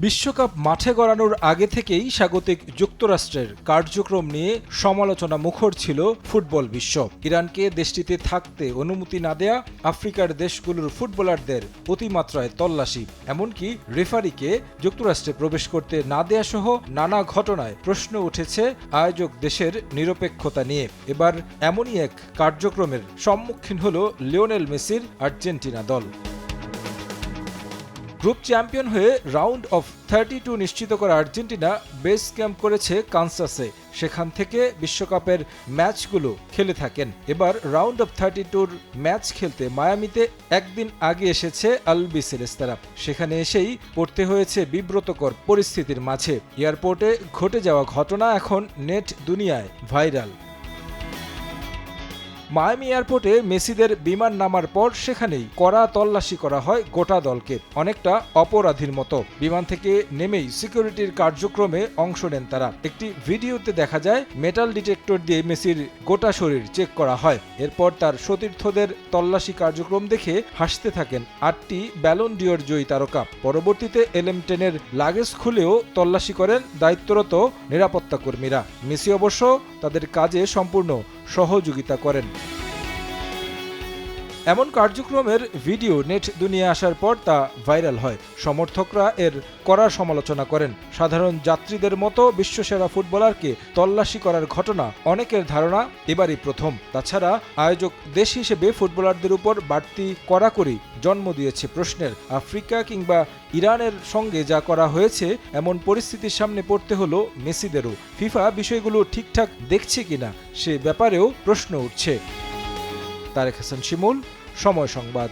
বিশ্বকাপ মাঠে গড়ানোর আগে থেকেই স্বাগতিক যুক্তরাষ্ট্রের কার্যক্রম নিয়ে সমালোচনা মুখর ছিল ফুটবল বিশ্ব। ইরানকে দেশটিতে থাকতে অনুমতি না দেয়া, আফ্রিকার দেশগুলোর ফুটবলারদের অতিমাত্রায় তল্লাশি, এমনকি রেফারিকে যুক্তরাষ্ট্রে প্রবেশ করতে না দেয়া সহ নানা ঘটনায় প্রশ্ন উঠেছে আয়োজক দেশের নিরপেক্ষতা নিয়ে। এবার এমনই এক কার্যক্রমের সম্মুখীন হল লিওনেল মেসির আর্জেন্টিনা দল। গ্রুপ চ্যাম্পিয়ন হয়ে রাউন্ড অফ 32 নিশ্চিত করা আর্জেন্টিনা বেস ক্যাম্প করেছে কানসাসে। সেখান থেকে বিশ্বকাপের ম্যাচগুলো খেলে থাকেন। এবার রাউন্ড অফ 32-র ম্যাচ খেলতে মায়ামিতে একদিন আগে এসেছে আলবিসেলেস্তারা। সেখানে এসেই পড়তে হয়েছে বিব্রতকর পরিস্থিতির মাঝে। এয়ারপোর্টে ঘটে যাওয়া ঘটনা এখন নেট দুনিয়ায় ভাইরাল। মায়ামি এয়ারপোর্টে মেসিদের বিমান নামার পর সেখানেই কড়া তল্লাশি করা হয় গোটা দলকে, অনেকটা অপরাধীর মতো। বিমান থেকে নেমেই সিকিউরিটির কার্যক্রমে অংশ নেন তারা। একটি ভিডিওতে দেখা যায় মেটাল ডিটেক্টর দিয়ে মেসির গোটা শরীর চেক করা হয়। এরপর তার সতীর্থদের তল্লাশি কার্যক্রম দেখে হাসতে থাকেন 8টি ব্যালন ডিওর জয়ী তারকা। পরবর্তীতে LM10-এর লাগেজ খুলেও তল্লাশি করেন দায়িত্বরত নিরাপত্তা কর্মীরা। মেসি অবশ্য তাদের কাজে সম্পূর্ণ সহযোগিতা করেন। এমন কার্যক্রমের ভিডিও নেট দুনিয়ায় আসার পর তা ভাইরাল হয়। সমর্থকরা এর কড়া সমালোচনা করেন। সাধারণ যাত্রীদের মতো বিশ্বসেরা ফুটবলারকে তল্লাশি করার ঘটনা অনেকের ধারণা এবারই প্রথম। তাছাড়া আয়োজক দেশ হিসেবে ফুটবলারদের উপর বাড়তি কড়াকড়ি জন্ম দিয়েছে প্রশ্নের। আফ্রিকা কিংবা ইরানের সঙ্গে যা করা হয়েছে, এমন পরিস্থিতির সামনে পড়তে হলো মেসিদেরও। ফিফা বিষয়গুলো ঠিকঠাক দেখছে কিনা সে ব্যাপারেও প্রশ্ন উঠছে। তারেক হাসান শিমুল, সময় সংবাদ।